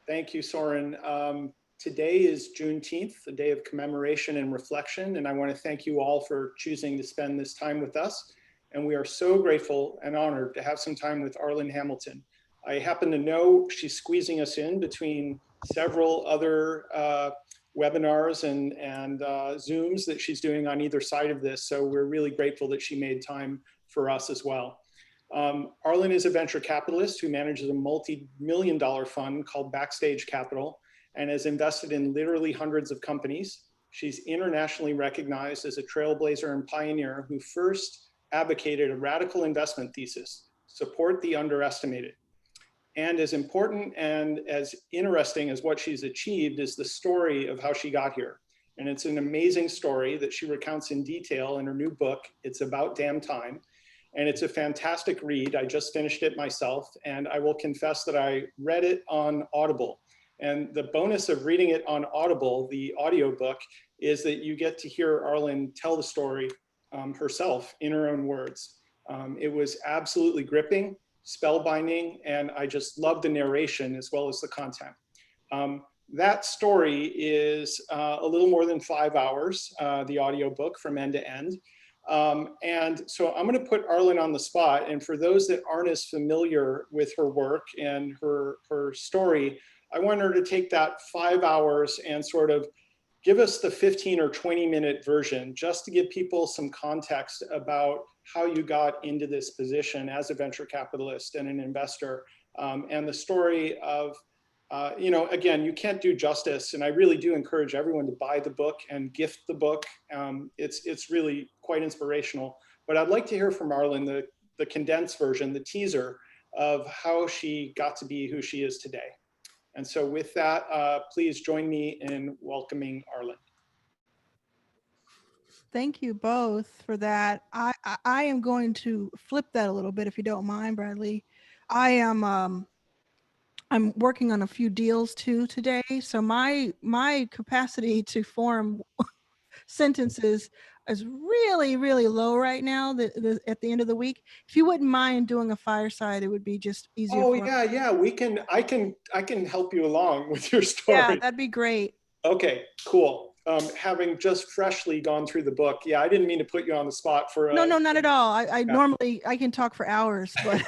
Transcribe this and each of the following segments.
Thank you, Soren. Today is Juneteenth, the day of commemoration and reflection, and I want to thank you all for choosing to spend this time with us. And we are so grateful and honored to have some time with Arlan Hamilton. I happen to know she's squeezing us in between several other webinars and Zooms that she's doing on either side of this. So we're really grateful that she made time for us as well. Arlan is a venture capitalist who manages a multi-million-dollar fund called Backstage Capital and has invested in literally hundreds of companies. She's internationally recognized as a trailblazer and pioneer who first advocated a radical investment thesis, support the underestimated. And as important and as interesting as what she's achieved is the story of how she got here. And it's an amazing story that she recounts in detail in her new book, It's About Damn Time. And it's a fantastic read. I just finished it myself, and I will confess that I read it on Audible. And the bonus of reading it on Audible, the audiobook, is that you get to hear Arlan tell the story herself in her own words. It was absolutely gripping, spellbinding, and I just loved the narration as well as the content. That story is a little more than 5 hours, the audiobook from end to end. And so I'm going to put Arlan on the spot. And for those that aren't as familiar with her work and her story, I want her to take that 5 hours and sort of give us the 15 or 20-minute version, just to give people some context about how you got into this position as a venture capitalist and an investor, and the story of, again, you can't do justice, and I really do encourage everyone to buy the book and gift the book. It's really quite inspirational. But I'd like to hear from Arlan the condensed version, the teaser of how she got to be who she is today. And so with that, please join me in welcoming Arlan. Thank you both for that. I am going to flip that a little bit, if you don't mind, Bradley. I'm working on a few deals too today, so my capacity to form sentences is really low right now. At the end of the week, if you wouldn't mind doing a fireside, it would be just easier. Oh yeah, I can help you along with your story. Yeah, that'd be great. Okay, cool. Having just freshly gone through the book, yeah, I didn't mean to put you on the spot for. No, not at all. I normally I can talk for hours, but.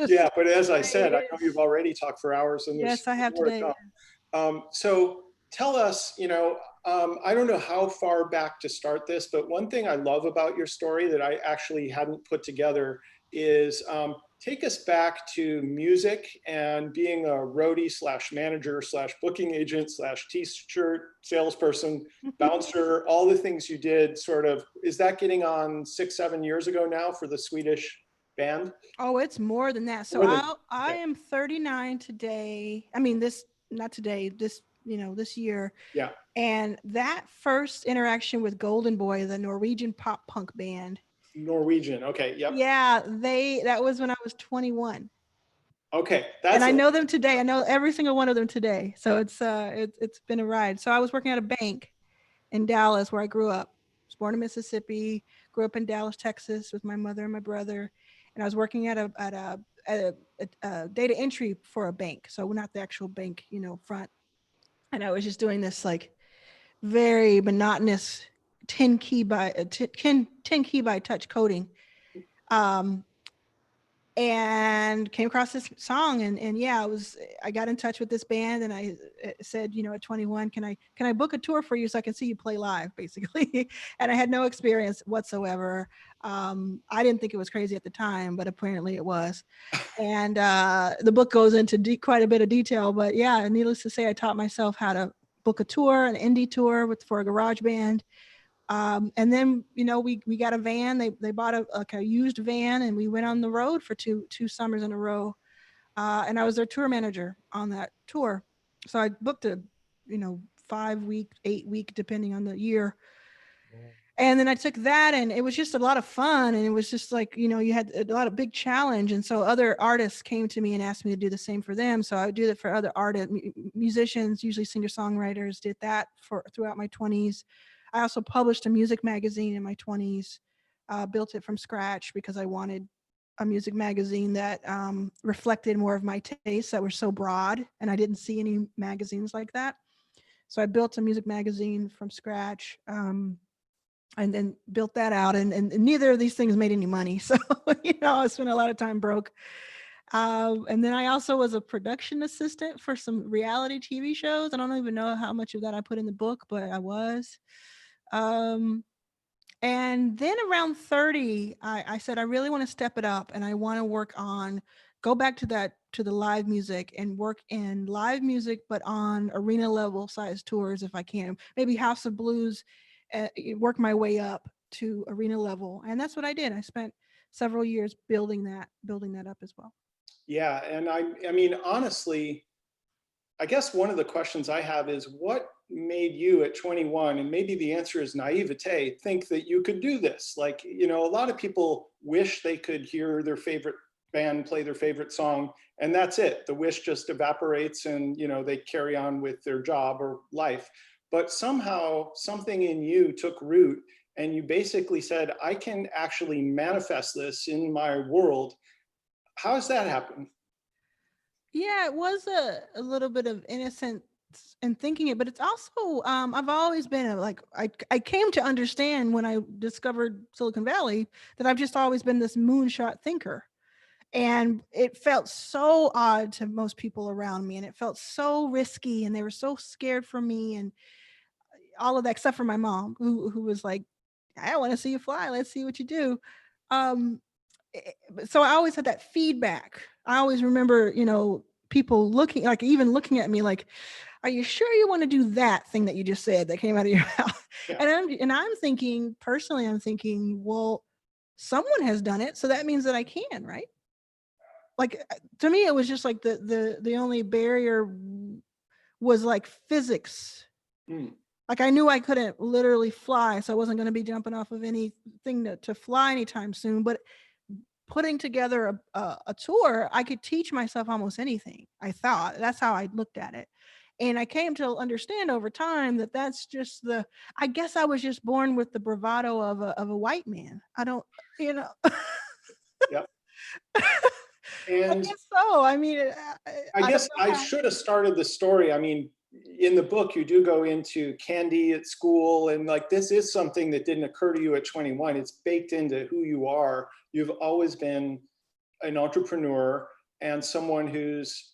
Yeah, but as I said, I know you've already talked for hours. And yes, I have today. So tell us, I don't know how far back to start this, but one thing I love about your story that I actually hadn't put together is take us back to music and being a roadie / manager / booking agent / t-shirt salesperson, bouncer, all the things you did sort of, is that getting on 6-7 years ago now for the Swedish band? Oh, it's more than that. So I am 39 today. I mean, not today, this year. Yeah. And that first interaction with Golden Boy, the Norwegian pop punk band. Norwegian. Okay. Yep. Yeah. That was when I was 21. Okay. And I know them today. I know every single one of them today. So it's been a ride. So I was working at a bank in Dallas where I grew up. I was born in Mississippi, grew up in Dallas, Texas with my mother and my brother. And I was working at a data entry for a bank. So not the actual bank, front. And I was just doing this like very monotonous 10 key by touch coding. And came across this song and yeah, I got in touch with this band and I said, at 21, can I book a tour for you so I can see you play live, basically. And I had no experience whatsoever. I didn't think it was crazy at the time, but apparently it was. And the book goes into quite a bit of detail, but yeah, needless to say, I taught myself how to book a tour, an indie tour for a garage band. And then, we got a van, they bought a used van and we went on the road for two summers in a row. And I was their tour manager on that tour. So I booked a, 5-week, 8-week, depending on the year. And then I took that and it was just a lot of fun. And it was just like, you had a lot of big challenge. And so other artists came to me and asked me to do the same for them. So I would do that for other artists, musicians, usually singer-songwriters, did that throughout my 20s. I also published a music magazine in my 20s, built it from scratch because I wanted a music magazine that reflected more of my tastes that were so broad, and I didn't see any magazines like that. So I built a music magazine from scratch, and then built that out. And neither of these things made any money. So, I spent a lot of time broke. And then I also was a production assistant for some reality TV shows. I don't even know how much of that I put in the book, but I was. Um, and then around 30, I said, I really want to step it up and I want to go back to the live music and work in live music, but on arena level size tours if I can. Maybe House of Blues, work my way up to arena level. And that's what I did. I spent several years building that up as well. Yeah, and I mean, honestly, I guess one of the questions I have is what made you at 21, and maybe the answer is naivete, think that you could do this? Like, a lot of people wish they could hear their favorite band play their favorite song, and that's it. The wish just evaporates and, they carry on with their job or life. But somehow something in you took root and you basically said, I can actually manifest this in my world. How does that happen? Yeah, it was a little bit of innocence in thinking it, but it's also I've always been I came to understand when I discovered Silicon Valley that I've just always been this moonshot thinker. And it felt so odd to most people around me, and it felt so risky, and they were so scared for me and all of that, except for my mom, who was like, I want to see you fly. Let's see what you do. Um, so I always had that feedback. I always remember, people even looking at me like, are you sure you want to do that thing that you just said that came out of your mouth? Yeah. And I'm thinking, personally, well, someone has done it, so that means that I can, right? Like, to me, it was just like the only barrier was like physics. Mm. Like, I knew I couldn't literally fly, so I wasn't going to be jumping off of anything to fly anytime soon. But putting together a tour, I could teach myself almost anything. I thought that's how I looked at it. And I came to understand over time that that's just I guess I was just born with the bravado of a white man. I don't, you know. Yeah. I And guess so. I mean, I I don't guess know I how. should have started the story. I mean, in the book, you do go into candy at school, and like this is something that didn't occur to you at 21. It's baked into who you are. You've always been an entrepreneur and someone who's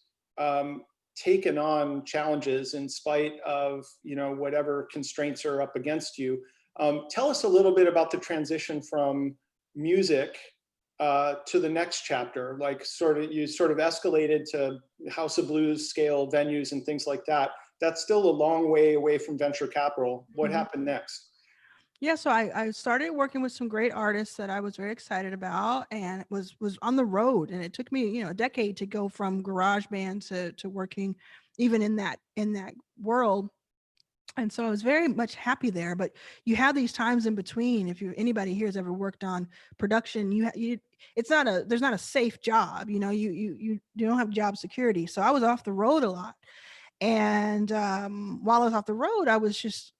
taken on challenges in spite of whatever constraints are up against you. Tell us a little bit about the transition from music to the next chapter. Like you sort of escalated to House of Blues scale venues and things like that. That's still a long way away from venture capital. What happened next? Yeah, so I started working with some great artists that I was very excited about, and it was on the road, and it took me a decade to go from garage band to working even in that world. And so I was very much happy there. But you have these times in between. If anybody here has ever worked on production, there's not a safe job. You don't have job security. So I was off the road a lot, and while I was off the road, I was just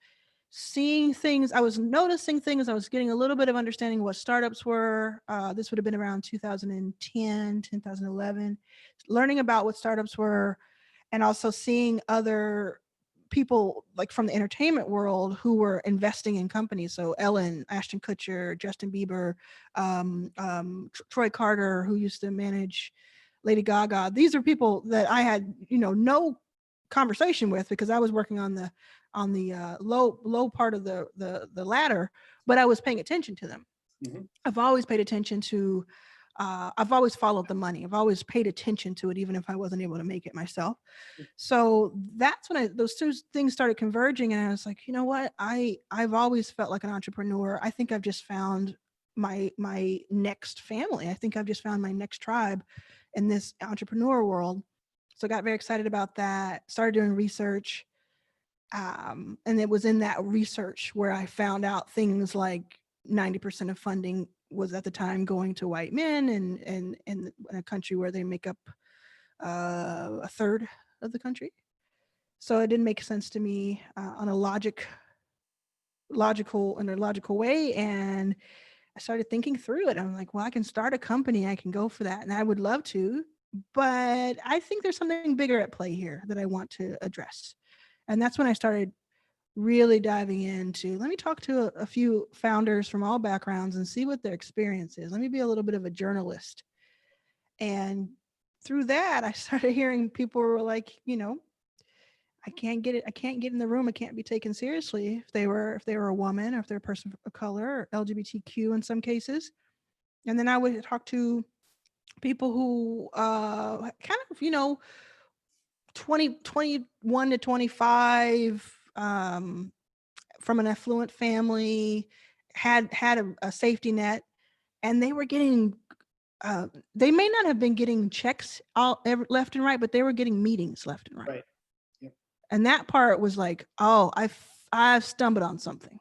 seeing things. I was noticing things. I was getting a little bit of understanding what startups were. This would have been around 2010, 2011, learning about what startups were, and also seeing other people like from the entertainment world who were investing in companies. So Ellen, Ashton Kutcher, Justin Bieber, Troy Carter, who used to manage Lady Gaga. These are people that I had, no conversation with because I was working on the low part of the ladder, but I was paying attention to them. Mm-hmm. I've always paid attention to. I've always followed the money. I've always paid attention to it, even if I wasn't able to make it myself. So that's when those two things started converging, and I was like, you know what? I've always felt like an entrepreneur. I think I've just found my next family. I think I've just found my next tribe in this entrepreneur world. So I got very excited about that. Started doing research, and it was in that research where I found out things like 90% of funding was at the time going to white men, and in a country where they make up a third of the country. So it didn't make sense to me on a logical way. And I started thinking through it. I'm like, well, I can start a company. I can go for that. And I would love to, but I think there's something bigger at play here that I want to address. And that's when I started really diving into, let me talk to a few founders from all backgrounds and see what their experience is. Let me be a little bit of a journalist. And through that, I started hearing people were like, I can't get it. I can't get in the room. I can't be taken seriously if they were a woman or if they're a person of color or LGBTQ in some cases. And then I would talk to people who kind of 21 to 25, from an affluent family, had a safety net, and they were getting they may not have been getting checks left and right, but they were getting meetings left and right. Right. Yep. And that part was like, oh, I've stumbled on something.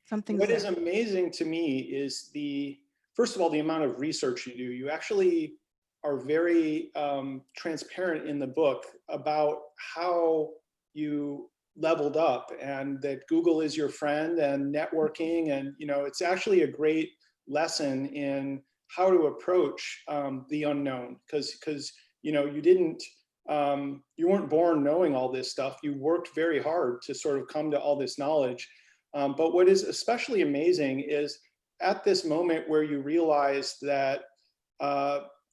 Something's What there. is amazing to me is first of all, the amount of research you do. You actually are very transparent in the book about how you leveled up, and that Google is your friend, and networking, and it's actually a great lesson in how to approach the unknown, because you weren't born knowing all this stuff. You worked very hard to sort of come to all this knowledge. But what is especially amazing is at this moment where you realize that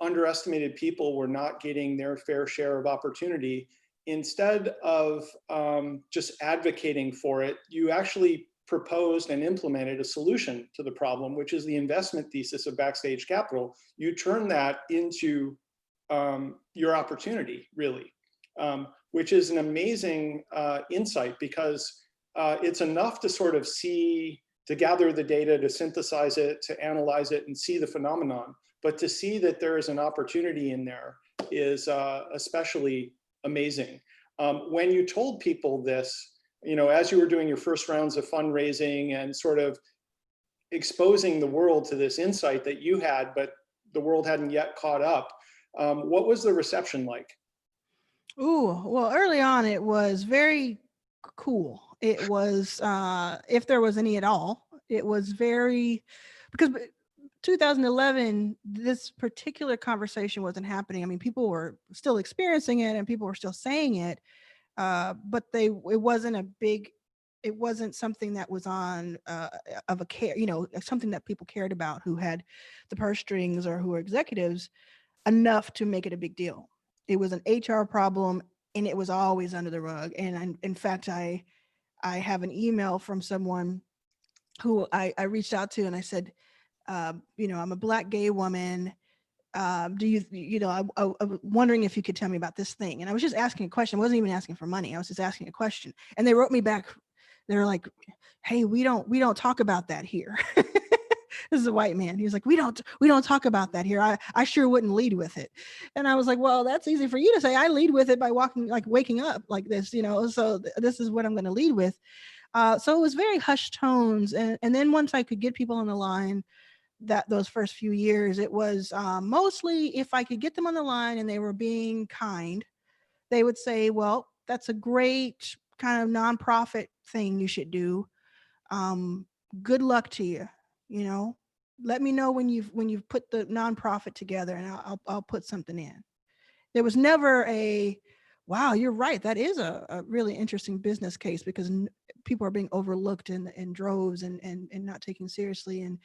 underestimated people were not getting their fair share of opportunity, instead of just advocating for it, you actually proposed and implemented a solution to the problem, which is the investment thesis of Backstage Capital. You turn that into your opportunity, really, which is an amazing insight, because it's enough to sort of to gather the data, to synthesize it, to analyze it, and see the phenomenon. But to see that there is an opportunity in there is especially amazing. When you told people this, as you were doing your first rounds of fundraising and sort of exposing the world to this insight that you had, but the world hadn't yet caught up, what was the reception like? Ooh, well, early on, it was very cool. It was, if there was any at all, it was very, because 2011, this particular conversation wasn't happening. I mean, people were still experiencing it and people were still saying it, but it wasn't something that was on of a care, something that people cared about, who had the purse strings or who were executives, enough to make it a big deal. It was an HR problem, and it was always under the rug. And in fact, I have an email from someone who I reached out to, and I said, I'm a Black gay woman. Do I was wondering if you could tell me about this thing. And I was just asking a question. I wasn't even asking for money. I was just asking a question. And they wrote me back. They were like, hey, we don't talk about that here. This is a white man. He was like, we don't talk about that here. I sure wouldn't lead with it. And I was like, well, that's easy for you to say. I lead with it by waking up like this, so this is what I'm going to lead with. So it was very hushed tones. And then once I could get people on the line, those first few years, it was mostly, if I could get them on the line and they were being kind, they would say, well, that's a great kind of nonprofit thing you should do. Good luck to you. Let me know when you've put the nonprofit together, and I'll put something in. There was never a, wow, you're right, that is a really interesting business case, because people are being overlooked in droves and not taken seriously, and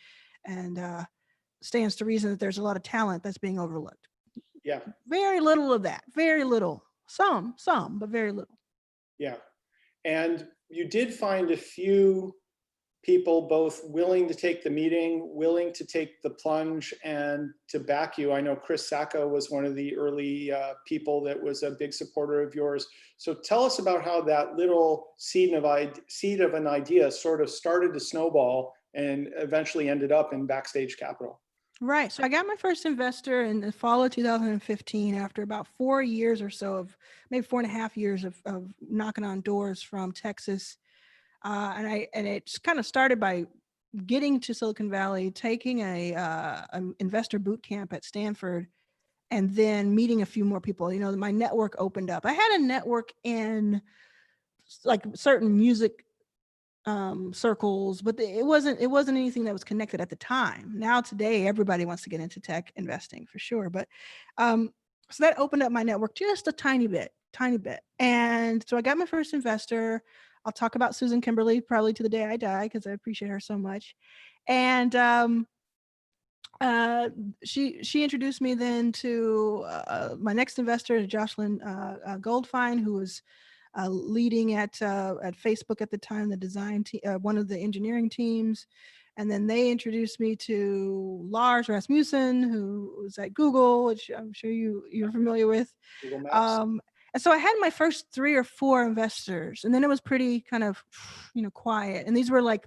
stands to reason that there's a lot of talent that's being overlooked. Yeah. Very little of that. Very little. Some, but very little. Yeah. And you did find a few people both willing to take the meeting, willing to take the plunge, and to back you. I know Chris Sacco was one of the early people that was a big supporter of yours. So tell us about how that little seed of an idea sort of started to snowball and eventually ended up in Backstage Capital. Right. So I got my first investor in the fall of 2015, after about 4 years or so of, maybe 4.5 years of knocking on doors from Texas. And it's kind of started by getting to Silicon Valley, taking an investor boot camp at Stanford, and then meeting a few more people. My network opened up. I had a network in like certain music circles, but it wasn't anything that was connected at the time. Now today, everybody wants to get into tech investing for sure. But so that opened up my network just a tiny bit. And so I got my first investor. I'll talk about Susan Kimberly probably to the day I die because I appreciate her so much. And she introduced me then to my next investor, Jocelyn Goldfine, who was leading at Facebook at the time, the design one of the engineering teams. And then they introduced me to Lars Rasmussen, who was at Google, which I'm sure you're familiar with. Google Maps. And so I had my first 3 or 4 investors, and then it was pretty kind of, quiet. And these were like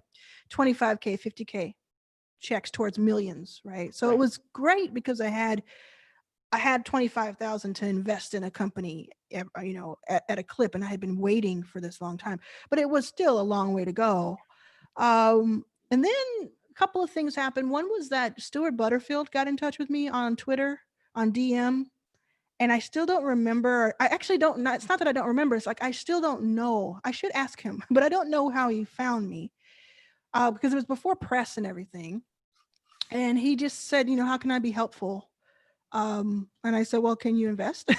25K, 50K checks towards millions, right? So It was great because I had 25,000 to invest in a company, at a clip, and I had been waiting for this long time, but it was still a long way to go. And then a couple of things happened. One was that Stuart Butterfield got in touch with me on Twitter, on DM, and I still don't remember. I actually don't know. It's not that I don't remember. It's like, I still don't know. I should ask him, but I don't know how he found me because it was before press and everything. And he just said, how can I be helpful? And I said, well, can you invest?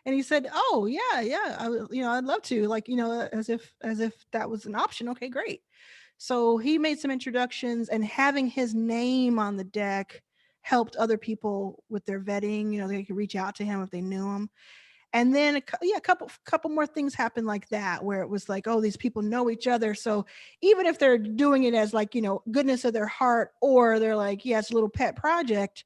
And he said, oh yeah. I'd love to, as if that was an option. Okay, great. So he made some introductions, and having his name on the deck helped other people with their vetting. They could reach out to him if they knew him. And then a couple more things happened like that, where it was like, oh, these people know each other. So even if they're doing it as goodness of their heart, or they're like, yeah, it's a little pet project,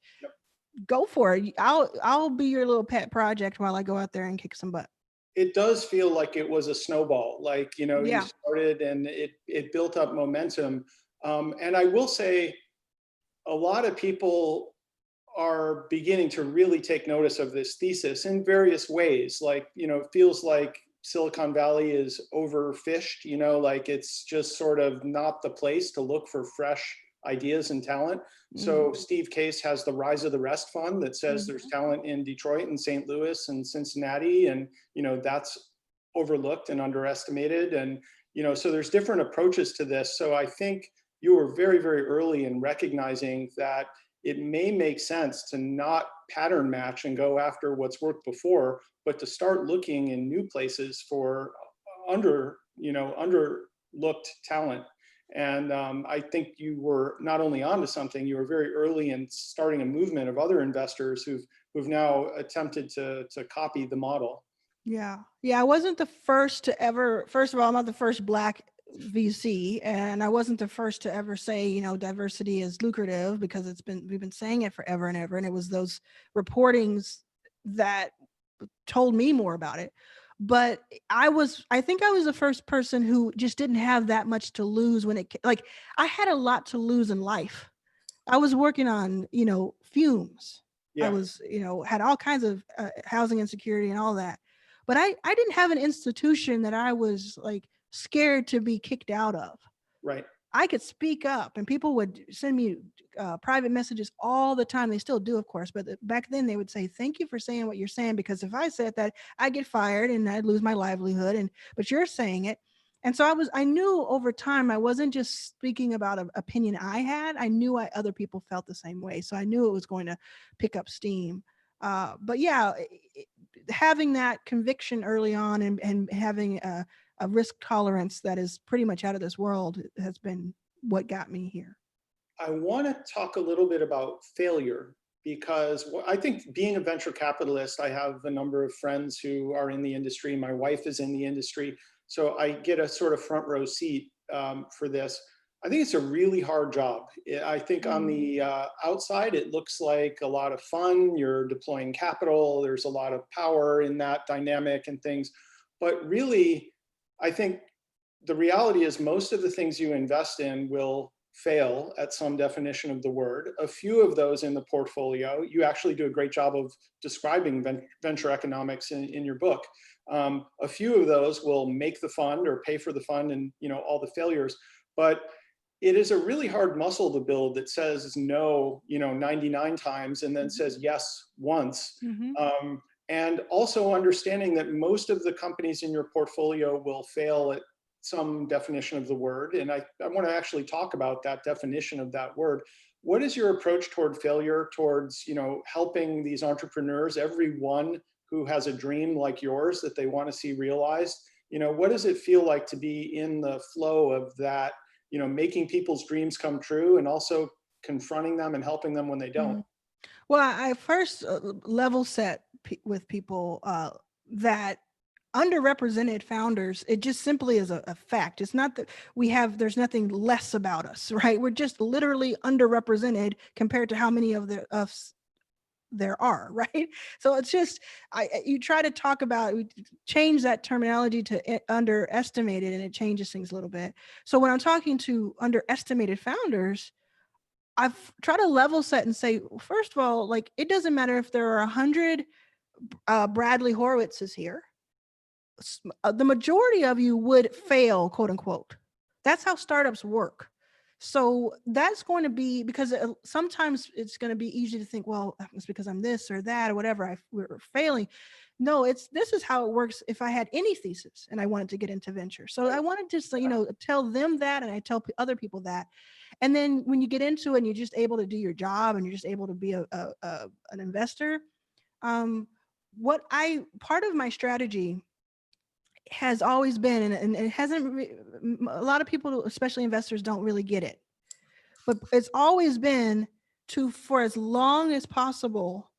go for it. I'll be your little pet project while I go out there and kick some butt. It does feel like it was a snowball, you started and it built up momentum. And I will say a lot of people are beginning to really take notice of this thesis in various ways. It feels like Silicon Valley is overfished, it's just sort of not the place to look for fresh ideas and talent. So Steve Case has the Rise of the Rest fund that says there's talent in Detroit and St. Louis and Cincinnati, and that's overlooked and underestimated. And so there's different approaches to this. So I think you were very, very early in recognizing that it may make sense to not pattern match and go after what's worked before, but to start looking in new places for underlooked talent. And I think you were not only onto something, you were very early in starting a movement of other investors who've now attempted to copy the model. Yeah. I wasn't the first to ever. First of all, I'm not the first Black VC, and I wasn't the first to ever say, diversity is lucrative, because we've been saying it forever and ever. And it was those reportings that told me more about it. But I think I was the first person who just didn't have that much to lose when I had a lot to lose in life. I was working on, fumes. Yeah. I was, had all kinds of housing insecurity and all that. But I didn't have an institution that I was scared to be kicked out of. Right. I could speak up, and people would send me private messages all the time. They still do, of course, but back then they would say, thank you for saying what you're saying, because if I said that, I'd get fired and I'd lose my livelihood. But you're saying it. And so I knew over time, I wasn't just speaking about an opinion I had. I knew other people felt the same way. So I knew it was going to pick up steam. But yeah, having that conviction early on and having a risk tolerance that is pretty much out of this world has been what got me here. I want to talk a little bit about failure, because I think being a venture capitalist, I have a number of friends who are in the industry. My wife is in the industry, so I get a sort of front row seat for this. I think it's a really hard job. I think on the outside, it looks like a lot of fun. You're deploying capital. There's a lot of power in that dynamic and things. But really, I think the reality is most of the things you invest in will fail at some definition of the word. A few of those in the portfolio, you actually do a great job of describing venture economics in your book. A few of those will make the fund or pay for the fund and all the failures. But it is a really hard muscle to build that says no 99 times and then says yes once. And also understanding that most of the companies in your portfolio will fail at some definition of the word, and I want to actually talk about that definition of that word. What is your approach toward failure, towards, helping these entrepreneurs, everyone who has a dream like yours that they want to see realized? What does it feel like to be in the flow of that, making people's dreams come true and also confronting them and helping them when they don't? Well, I first level set with people that underrepresented founders, it just simply is a fact. It's not that there's nothing less about us, right? We're just literally underrepresented compared to how many of us there are, right? So it's just, you try to talk about, change that terminology to underestimated, and it changes things a little bit. So when I'm talking to underestimated founders, I've tried to level set and say, first of all, like, it doesn't matter if there are 100 Bradley Horowitzes here. The majority of you would fail, quote unquote. That's how startups work. So that's going to be, because sometimes it's going to be easy to think, well, it's because I'm this or that or whatever, we're failing. No, this is how it works. If I had any thesis and I wanted to get into venture, so I wanted to tell them that, and I tell other people that. And then when you get into it and you're just able to do your job and you're just able to be an investor, part of my strategy has always been, and it hasn't, a lot of people, especially investors, don't really get it, but it's always been to, for as long as possible,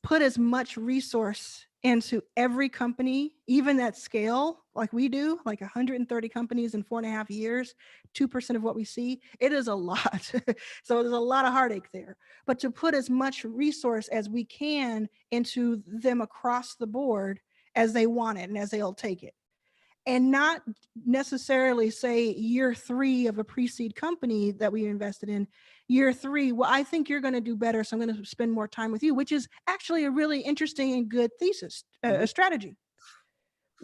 put as much resource into every company, even at scale, like we do, like 130 companies in 4.5 years, 2% of what we see. It is a lot. So there's a lot of heartache there, but to put as much resource as we can into them across the board as they want it and as they'll take it. And not necessarily say year 3 of a pre-seed company that we invested in, year 3, well, I think you're going to do better, so I'm going to spend more time with you, which is actually a really interesting and good thesis, a strategy.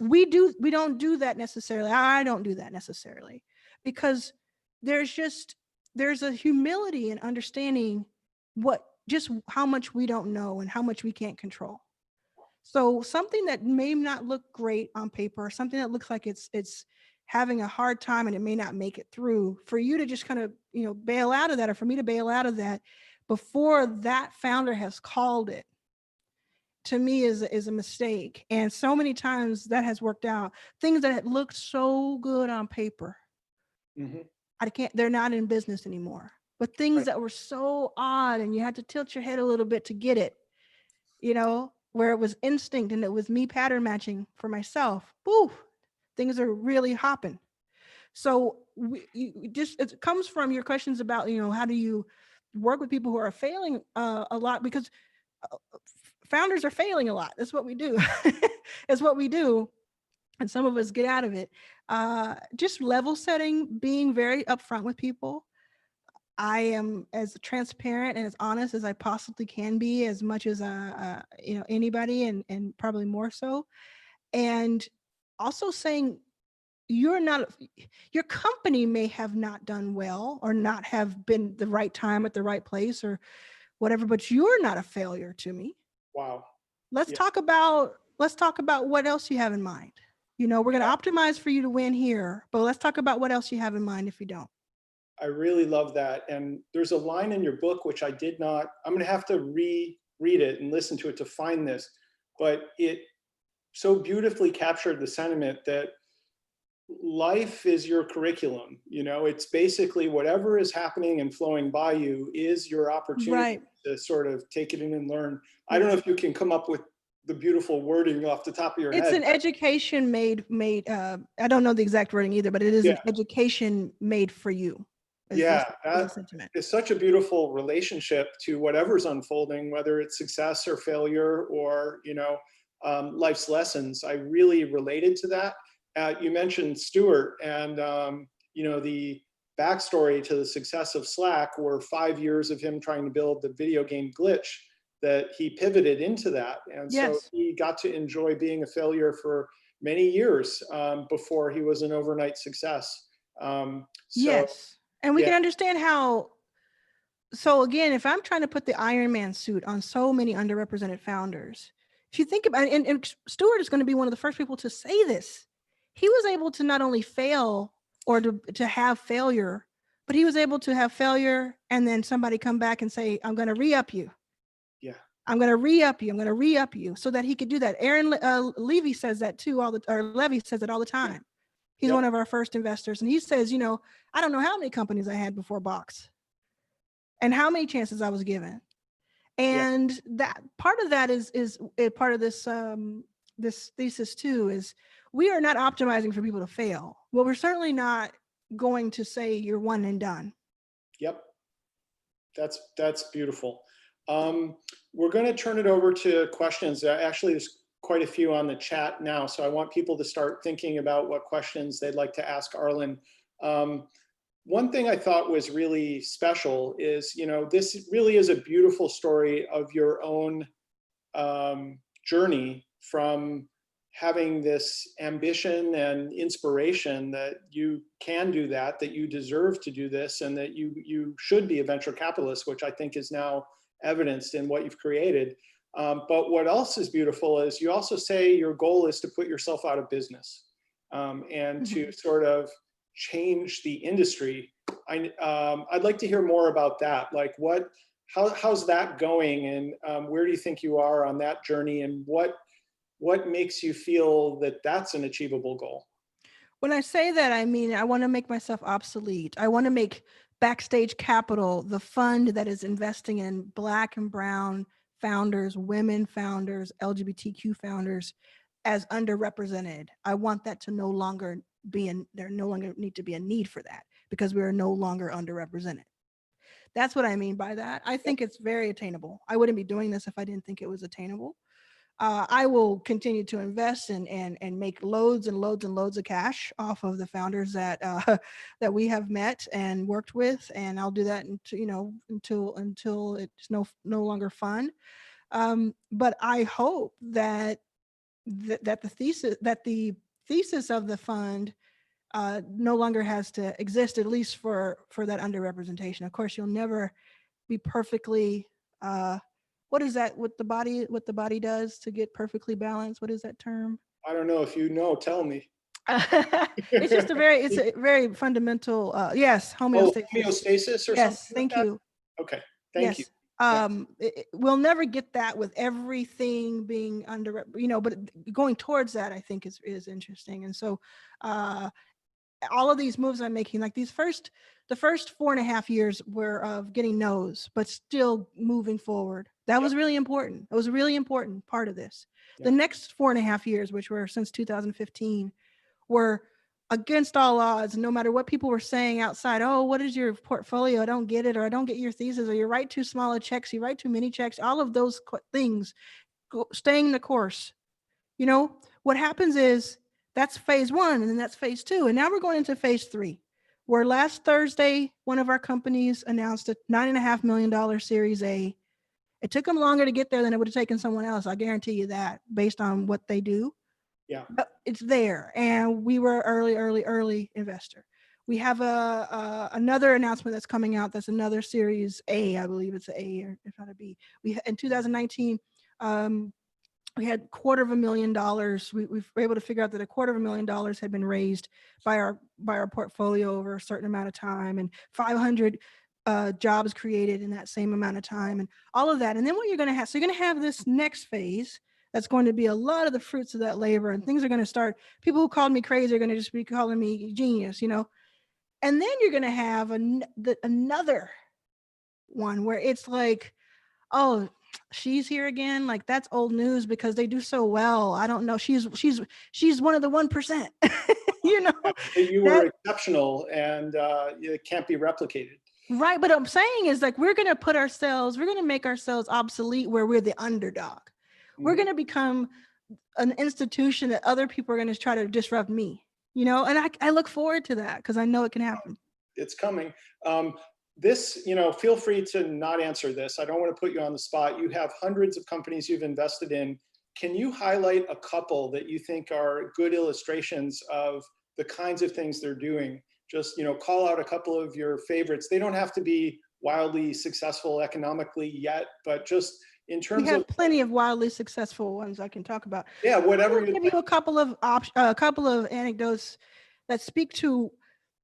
We don't do that necessarily. I don't do that necessarily, because there's a humility in understanding just how much we don't know and how much we can't control. So something that may not look great on paper, something that looks like it's having a hard time and it may not make it through, for you to just kind of, bail out of that, or for me to bail out of that before that founder has called it, to me is a mistake. And so many times that has worked out. Things that had looked so good on paper, they're not in business anymore. But things that were so odd and you had to tilt your head a little bit to get it, where it was instinct and it was me pattern matching for myself, things are really hopping. So it comes from your questions about, how do you work with people who are failing a lot, because founders are failing a lot. That's what we do. It's what we do. And some of us get out of it. Just level setting, being very upfront with people. I am as transparent and as honest as I possibly can be, as much as anybody, and probably more so. And also saying, your company may have not done well or not have been the right time at the right place or whatever, but you're not a failure to me. Wow. Let's talk about what else you have in mind. We're going to optimize for you to win here, but let's talk about what else you have in mind if you don't. I really love that. And there's a line in your book, which I'm going to have to reread it and listen to it to find this, but it so beautifully captured the sentiment that life is your curriculum. It's basically whatever is happening and flowing by you is your opportunity to sort of take it in and learn. I don't know if you can come up with the beautiful wording off the top of your head. It's an education made, I don't know the exact wording either, but it is an education made for you. It's such a beautiful relationship to whatever's unfolding, whether it's success or failure or, life's lessons. I really related to that. You mentioned Stuart, and, the backstory to the success of Slack were 5 years of him trying to build the video game Glitch, that he pivoted into that. And so he got to enjoy being a failure for many years before he was an overnight success. And we can understand how. So again, if I'm trying to put the Iron Man suit on so many underrepresented founders, if you think about it, and Stuart is going to be one of the first people to say this, he was able to not only fail or to have failure, but he was able to have failure and then somebody come back and say, I'm going to re-up you. Yeah. I'm going to re-up you. I'm going to re-up you, so that he could do that. Aaron Levy says that too, Levy says it all the time. He's one of our first investors. And he says, you know, I don't know how many companies I had before Box and how many chances I was given. And that part of that is part of this, this thesis too, is we are not optimizing for people to fail. Well, we're certainly not going to say you're one and done. Yep. That's beautiful. We're going to turn it over to questions. Actually, there's quite a few on the chat now, so I want people to start thinking about what questions they'd like to ask Arlan. One thing I thought was really special is, you know, this really is a beautiful story of your own journey from having this ambition and inspiration that you can do that you deserve to do this, and that you should be a venture capitalist, which I think is now evidenced in what you've created. But what else is beautiful is you also say your goal is to put yourself out of business, and to sort of change the industry. I'd like to hear more about that. Like how's that going, and where do you think you are on that journey, and what makes you feel that that's an achievable goal? When I say that, I mean, I want to make myself obsolete. I want to make Backstage Capital the fund that is investing in Black and Brown founders, women founders, LGBTQ founders as underrepresented. I want that to no longer there no longer need to be a need for that, because we are no longer underrepresented. That's what I mean by that. I think it's very attainable. I wouldn't be doing this if I didn't think it was attainable. I will continue to invest and make loads and loads and loads of cash off of the founders that that we have met and worked with, and I'll do that until it's no longer fun. But I hope that the thesis of the fund no longer has to exist, at least for that underrepresentation. Of course, you'll never be perfectly. What is that? What the body does to get perfectly balanced? What is that term? I don't know. If you know, tell me. It's a very fundamental. Yes, homeostasis. Oh, homeostasis or yes, something. Thank like you. Okay, thank you. We'll never get that with everything being under, but going towards that, I think is interesting. And so, all of these moves I'm making, like the first 4.5 years were of getting no's, but still moving forward. That was really important. It was a really important part of this. The next 4.5 years, which were since 2015, were against all odds. No matter what people were saying outside, oh, what is your portfolio? I don't get it, or I don't get your thesis, or you write too small a checks, you write too many checks, all of those things, staying the course. What happens is, that's phase one, and then that's phase two. And now we're going into phase three, where last Thursday, one of our companies announced a $9.5 million Series A. It took them longer to get there than it would have taken someone else. I guarantee you that, based on what they do. Yeah. But it's there. And we were early investor. We have another announcement that's coming out. That's another Series A. I believe it's an A, or if not a B. In 2019, we had $250,000. We were able to figure out that $250,000 had been raised by our portfolio over a certain amount of time, and 500 jobs created in that same amount of time, and all of that. And then what you're going to have, so you're going to have this next phase that's going to be a lot of the fruits of that labor, and things are going to start. People who called me crazy are going to just be calling me genius, And then you're going to have another one where it's like, oh, she's here again. Like, that's old news because they do so well. I don't know. She's one of the 1%. You were exceptional, and it can't be replicated. Right. But I'm saying is, like, we're going to make ourselves obsolete where we're the underdog. Mm-hmm. We're going to become an institution that other people are going to try to disrupt me, and I look forward to that because I know it can happen. It's coming. This, feel free to not answer this. I don't want to put you on the spot. You have hundreds of companies you've invested in. Can you highlight a couple that you think are good illustrations of the kinds of things they're doing? Just, call out a couple of your favorites. They don't have to be wildly successful economically yet, but just, in We terms of, have plenty of wildly successful ones I can talk about. yeah, I whatever want to you give like. you a couple of anecdotes that speak to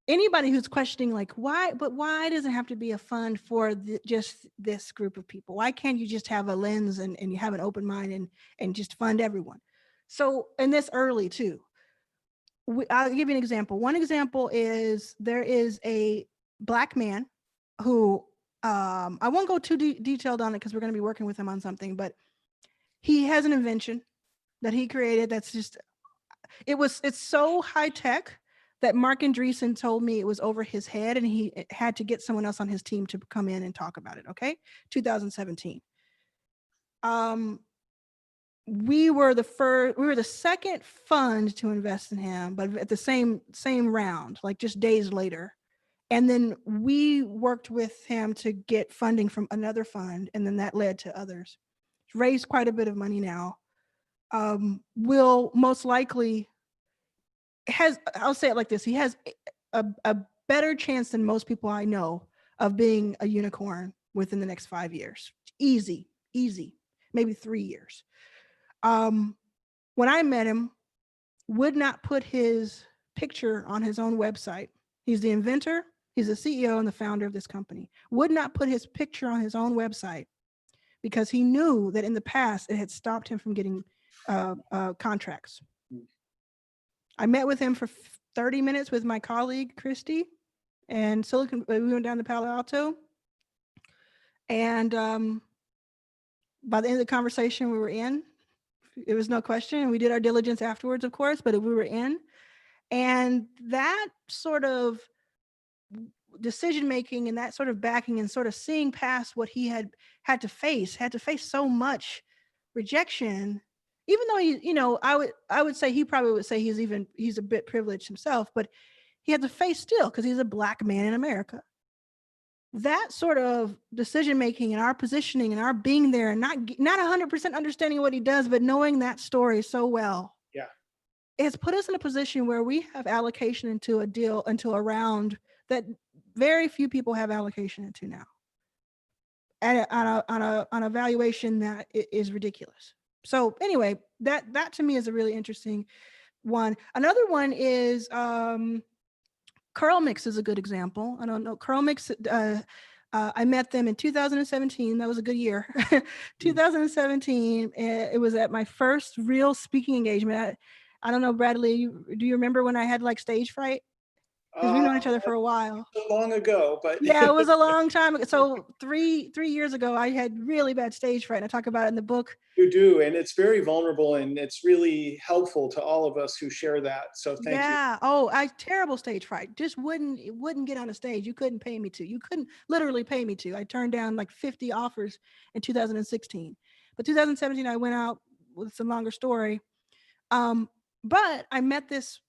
anybody who's questioning, like, why does it have to be a fund for just this group of people? Why can't you just have a lens and you have an open mind and just fund everyone? So, and this early too. I'll give you an example. One example is there is a Black man who, I won't go too detailed on it because we're going to be working with him on something, but he has an invention that he created that's just, it's so high tech that Mark Andreessen told me it was over his head and he had to get someone else on his team to come in and talk about it. Okay. 2017. We were the second fund to invest in him, but at the same round, like just days later. And then we worked with him to get funding from another fund, and then that led to others. Raised quite a bit of money now. Will most likely I'll say it like this: he has a better chance than most people I know of being a unicorn within the next 5 years. Easy, maybe 3 years. When I met him, would not put his picture on his own website. He's the inventor, he's the CEO and the founder of this company. Would not put his picture on his own website because he knew that in the past it had stopped him from getting contracts. I met with him for 30 minutes with my colleague, Christy, and we went down to Palo Alto. And by the end of the conversation, we were in. It was no question. We did our diligence afterwards, of course, but we were in. And that sort of decision making and that sort of backing and sort of seeing past what he had to face so much rejection, even though he, I would say he probably would say he's a bit privileged himself, but he had to face still because he's a Black man in America. That sort of decision making and our positioning and our being there and not 100% understanding what he does, but knowing that story so well, yeah, it has put us in a position where we have allocation into a round that very few people have allocation into now, and on a valuation that is ridiculous. So anyway, that to me is a really interesting one. Another one is Curl Mix is a good example. I don't know. Curl Mix, I met them in 2017. That was a good year. 2017, it was at my first real speaking engagement. I don't know, Bradley, do you remember when I had like stage fright? Because we've known each other for a while. So long ago, but yeah, it was a long time ago. So three years ago, I had really bad stage fright. And I talk about it in the book. You do, and it's very vulnerable, and it's really helpful to all of us who share that. So thank you. Yeah. Oh, terrible stage fright. Just wouldn't get on a stage. You couldn't pay me to. You couldn't literally pay me to. I turned down like 50 offers in 2016. But 2017, I went out with some longer story. But I met this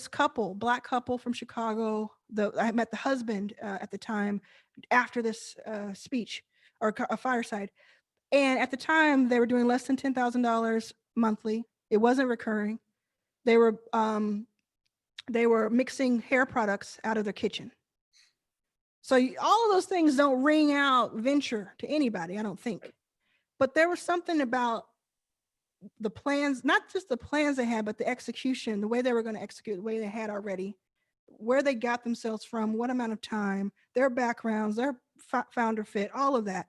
couple, Black couple from Chicago. I met the husband at the time after this speech or a fireside. And at the time, they were doing less than $10,000 monthly. It wasn't recurring. They were mixing hair products out of their kitchen. So all of those things don't ring out venture to anybody, I don't think. But there was something about the plans, not just the plans they had, but the execution, the way they were going to execute, the way they had already, where they got themselves from, what amount of time, their backgrounds, their founder fit, all of that.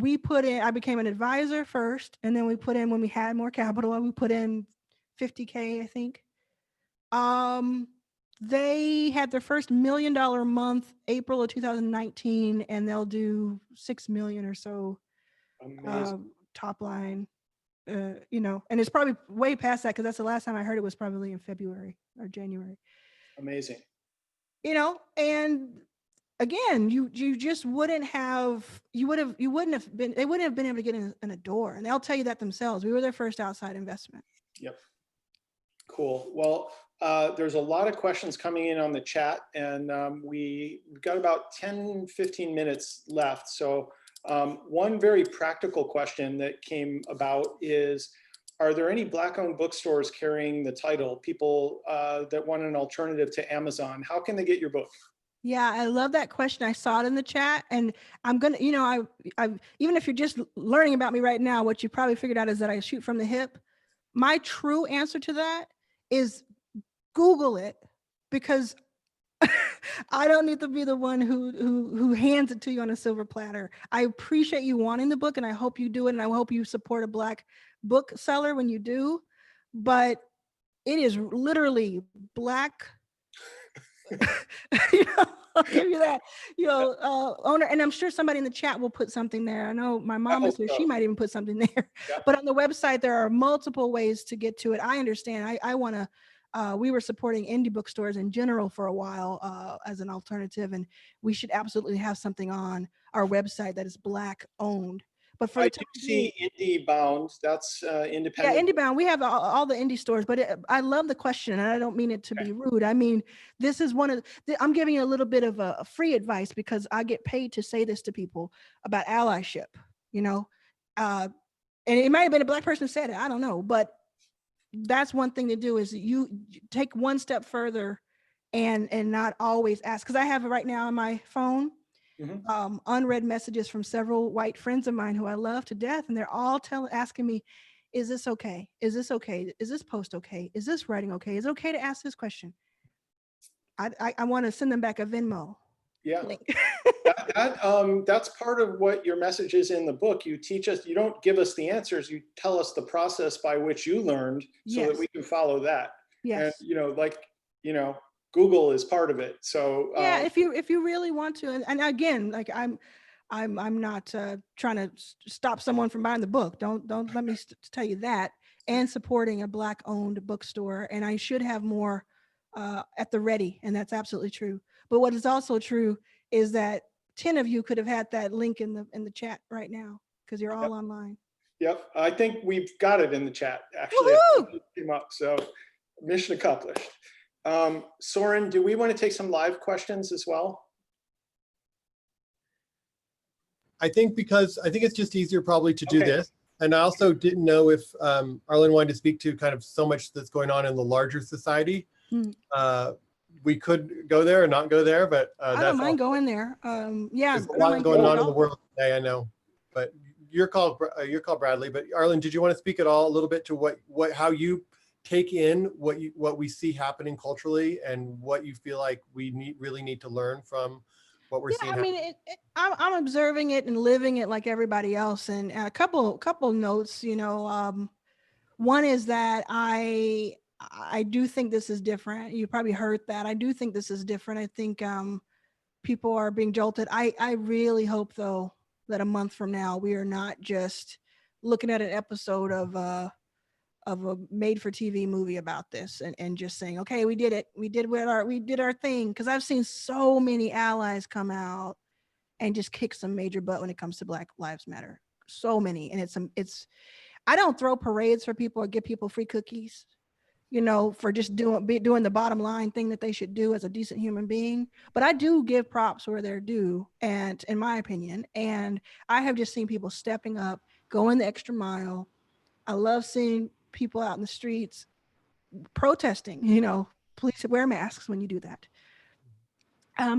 I became an advisor first, and then we put in, when we had more capital, we put in $50K, I think. They had their first $1 million month, April of 2019, and they'll do 6 million or so top line, and it's probably way past that because that's the last time I heard it was probably in February or January. Amazing. And again, you just wouldn't have been able to get in a door, and they'll tell you that themselves. We were their first outside investment. Yep. Cool. Well, there's a lot of questions coming in on the chat, and we've got about 10-15 minutes left. So one very practical question that came about is, are there any Black-owned bookstores carrying the title? People that want an alternative to Amazon, how can they get your book? Yeah, I love that question. I saw it in the chat, and I'm gonna, you know, I even if you're just learning about me right now, what you probably figured out is that I shoot from the hip. My true answer to that is Google it, because I don't need to be the one who hands it to you on a silver platter. I appreciate you wanting the book, and I hope you do it, and I hope you support a Black bookseller when you do. But it is literally Black. You know, I'll give you that. You know, owner, and I'm sure somebody in the chat will put something there. I know my I mom is hope here; so. she might even put something there. Yeah. But on the website, there are multiple ways to get to it. I understand. I want to. We were supporting indie bookstores in general for a while as an alternative, and we should absolutely have something on our website that is Black owned. But for I the do time being, see Indie Bound. That's yeah, independent. IndieBound. We have all the indie stores, but I love the question, and I don't mean it to be rude. I mean, this is one of I'm giving you a little bit of a free advice because I get paid to say this to people about allyship. You know, uh, and it might have been a Black person who said it. I don't know, but that's one thing to do is you take one step further and not always ask. Because I have it right now on my phone. Unread messages from several white friends of mine who I love to death, and they're all asking me, "Is this okay? Is this okay? Is this post okay? Is this writing okay? Is it okay to ask this question?" I want to send them back a Venmo Yeah. link. That's part of what your message is in the book. You teach us, you don't give us the answers, you tell us the process by which you learned so that we Yes, can follow that. And, yes, Google is part of it. So, yeah. If you really want to, and again, like I'm not trying to stop someone from buying the book. Don't let me tell you that. And supporting a Black owned bookstore, and I should have more at the ready, and that's absolutely true. But what is also true is that 10 of you could have had that link in the chat right now because you're yep, all online. yep. I think we've got it in the chat, actually. Woohoo! It came up, so mission accomplished. Soren, do we want to take some live questions as well? I think it's just easier probably to do Okay. this. And I also didn't know if Arlan wanted to speak to kind of so much that's going on in the larger society. We could go there or not go there, but I don't mind going there. Yeah, there's a I don't lot mind going going on at in the all. world today, I know. But you're called Bradley. But Arlan, did you want to speak at all a little bit to how you take in what we see happening culturally and what you feel like we really need to learn from what we're Yeah, seeing I mean, happen? I'm observing it and living it like everybody else. And a couple notes, one is that I do think this is different. You probably heard that. I do think this is different. I think people are being jolted. I really hope though that a month from now we are not just looking at an episode of a made for TV movie about this and just saying, okay, we did it. We did our thing. Cause I've seen so many allies come out and just kick some major butt when it comes to Black Lives Matter. So many. And it's I don't throw parades for people or give people free cookies, for just doing the bottom line thing that they should do as a decent human being. But I do give props where they're due, and in my opinion, and I have just seen people stepping up, going the extra mile. I love seeing people out in the streets protesting, please wear masks when you do that.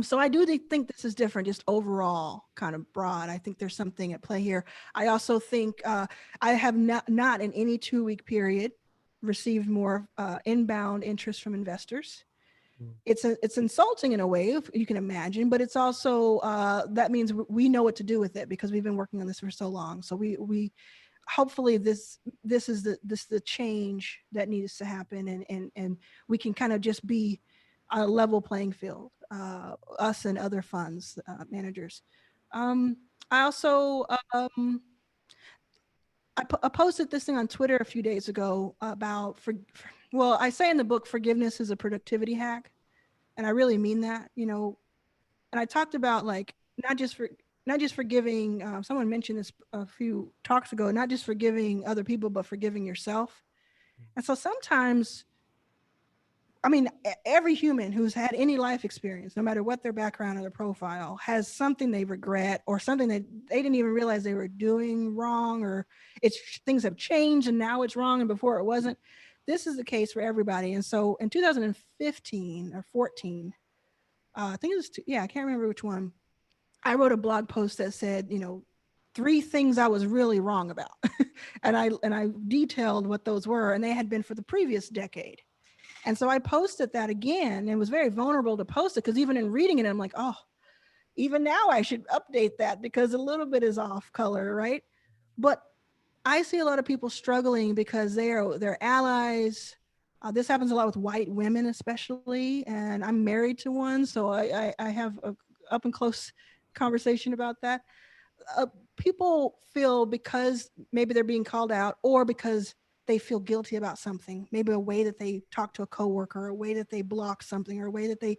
So I do think this is different, just overall, kind of broad. I think there's something at play here. I also think I have not in any 2-week period received more inbound interest from investors. It's insulting in a way, if you can imagine, but it's also that means we know what to do with it because we've been working on this for so long. So we hopefully this is the change that needs to happen, and we can kind of just be a level playing field, us and other funds managers. I also I posted this thing on Twitter a few days ago about well, I say in the book, forgiveness is a productivity hack, and I really mean that. And I talked about like not just forgiving. Someone mentioned this a few talks ago. Not just forgiving other people, but forgiving yourself. And so sometimes, I mean, every human who's had any life experience, no matter what their background or their profile, has something they regret or something that they didn't even realize they were doing wrong, or things have changed and now it's wrong and before it wasn't. This is the case for everybody. And so in 2015 or 14, I think it was, yeah, I can't remember which one. I wrote a blog post that said, 3 things I was really wrong about. and I detailed what those were, and they had been for the previous decade. And so I posted that again. It was very vulnerable to post it because even in reading it, I'm like, oh, even now I should update that because a little bit is off color, right? But I see a lot of people struggling because they're allies. This happens a lot with white women, especially, and I'm married to one, so I have a up and close conversation about that. People feel because maybe they're being called out, or because they feel guilty about something, maybe a way that they talk to a coworker, a way that they block something, or a way that they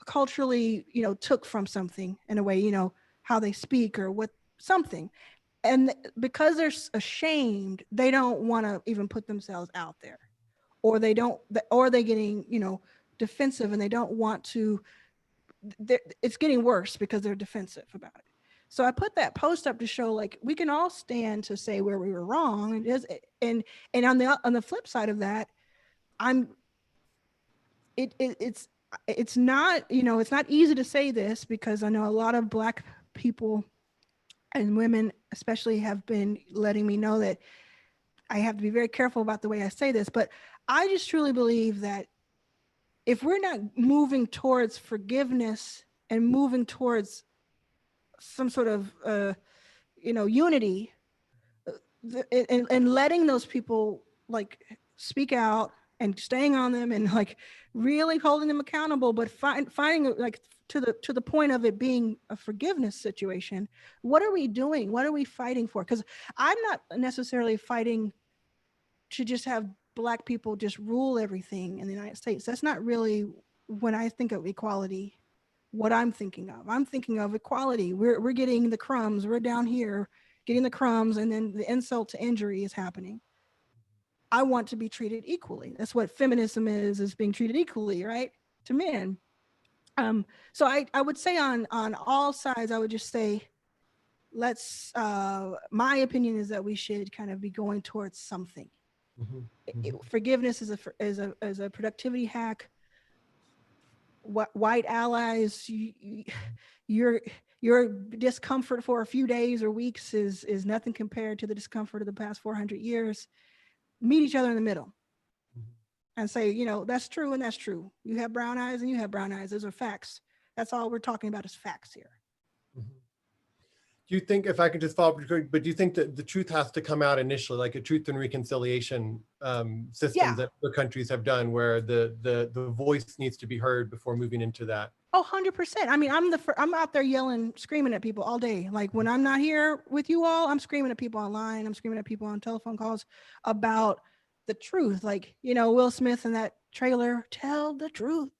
culturally, took from something in a way, how they speak or what something. And because they're ashamed, they don't want to even put themselves out there, or they don't, or they're getting, defensive, and they don't want to, it's getting worse because they're defensive about it. So I put that post up to show, like, we can all stand to say where we were wrong. And on the flip side of that, it's not, it's not easy to say this because I know a lot of Black people and women especially have been letting me know that I have to be very careful about the way I say this, but I just truly believe that if we're not moving towards forgiveness and moving towards some sort of unity, and letting those people like speak out and staying on them and like really holding them accountable, but finding like to the point of it being a forgiveness situation. What are we doing? What are we fighting for? Because I'm not necessarily fighting to just have Black people just rule everything in the United States. That's not really when I think of equality what I'm thinking of. I'm thinking of equality. We're getting the crumbs. We're down here getting the crumbs, and then the insult to injury is happening. I want to be treated equally. That's what feminism is being treated equally, right? To men. So I would say on all sides, I would just say, let's, my opinion is that we should kind of be going towards something. Forgiveness is a productivity hack. White allies, your discomfort for a few days or weeks is nothing compared to the discomfort of the past 400 years. Meet each other in the middle and say, that's true and that's true. You have brown eyes and you have brown eyes. Those are facts. That's all we're talking about is facts here. Do you think, if I could just follow up, but do you think that the truth has to come out initially, like a truth and reconciliation system that other countries have done, where the voice needs to be heard before moving into that? Oh, 100%. I mean, I'm out there yelling, screaming at people all day. Like when I'm not here with you all, I'm screaming at people online. I'm screaming at people on telephone calls about the truth. Like, Will Smith in that trailer, tell the truth.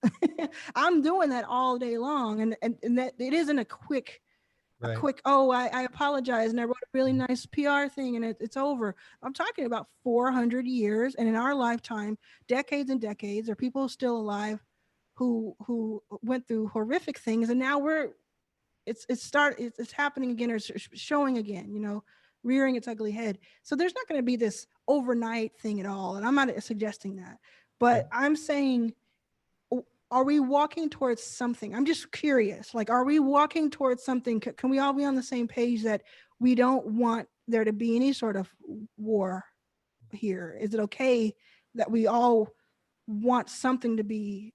I'm doing that all day long. And that it isn't a quick, I apologize and I wrote a really nice PR thing and it's over. I'm talking about 400 years, and in our lifetime, decades and decades, are people still alive who went through horrific things, and now it's happening again, or showing again, rearing its ugly head. So there's not going to be this overnight thing at all, and I'm not suggesting that, but I'm saying, are we walking towards something? I'm just curious. Like, are we walking towards something? Can we all be on the same page that we don't want there to be any sort of war here? Is it okay that we all want something to be,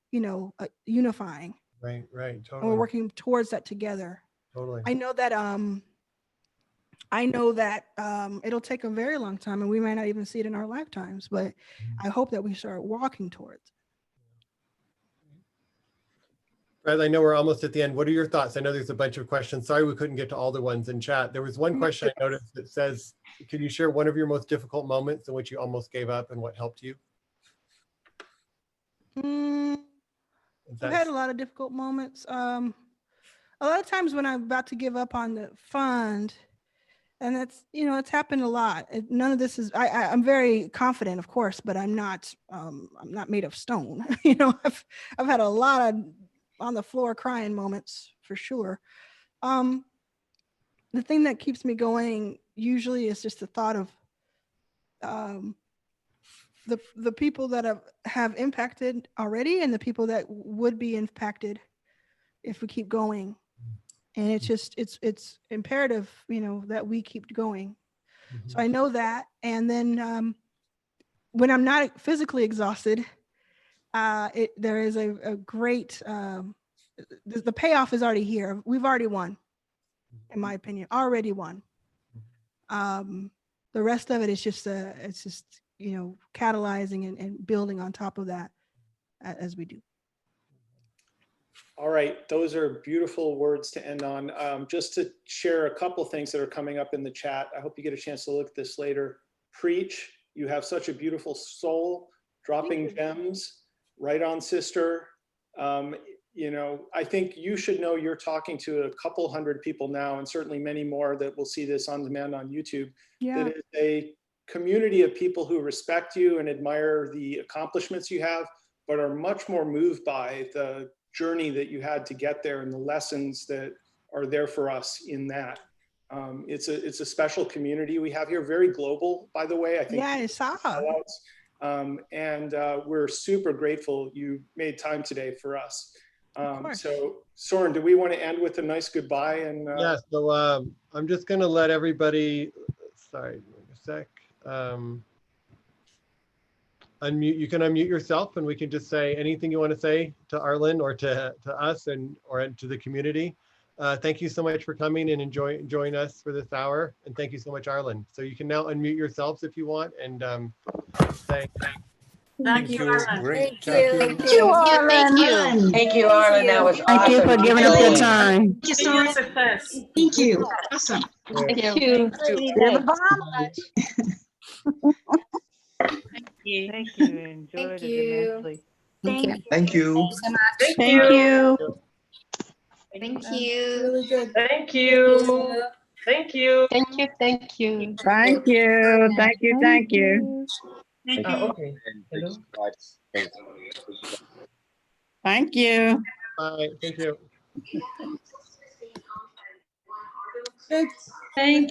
unifying? Right, totally. And we're working towards that together. Totally. I know that it'll take a very long time, and we might not even see it in our lifetimes, but I hope that we start walking towards it. Right, I know we're almost at the end. What are your thoughts? I know there's a bunch of questions. Sorry we couldn't get to all the ones in chat. There was one question I noticed that says, can you share one of your most difficult moments in which you almost gave up and what helped you? I've had a lot of difficult moments. A lot of times when I'm about to give up on the fund, and that's, it's happened a lot. None of this is, I'm very confident, of course, but I'm not made of stone. I've had a lot of on the floor crying moments for sure. The thing that keeps me going usually is just the thought of the people that have impacted already, and the people that would be impacted if we keep going. And it's just, it's imperative, you know, that we keep going. So I know that. And then when I'm not physically exhausted, there is a great, the payoff is already here. We've already won, in my opinion, already won. The rest of it is just, it's just, you know, catalyzing and building on top of that as we do. All right, those are beautiful words to end on. Just to share a couple things that are coming up in the chat. I hope you get a chance to look at this later. Preach, you have such a beautiful soul, dropping gems. Right on, sister. You know, I think you should know you're talking to a couple hundred people now, and certainly many more that will see this on demand on YouTube. Yeah. That is a community of people who respect you and admire the accomplishments you have, but are much more moved by the journey that you had to get there and the lessons that are there for us in that. It's a special community we have here, very global, by the way. I think. Yeah, I saw. And we're super grateful you made time today for us. So Soren, do we want to end with a nice goodbye? And yeah, so I'm just going to let everybody, sorry, a sec. Unmute, you can unmute yourself and we can just say anything you want to say to Arlan or to us or to the community. Thank you so much for coming and join us for this hour. And thank you so much, Arlan. So you can now unmute yourselves if you want and say. Thank you, Arlan. Great. Thank Thank you, Arlan. Thank you, Arlan. That was awesome. Thank you for giving us your time. Thank you so much. Success. Thank you. Awesome. Thank you. you. You're the bomb. Thank you. Enjoyed it immensely. Thank you. Thank you. Thank Thank you. you. Thank you. Really good. Thank you. Thank you. Thank you. Thank you. Thank you. Thank you. Thank you. Thank you. Okay. Hello. Thank you. Bye. Thank you. Thank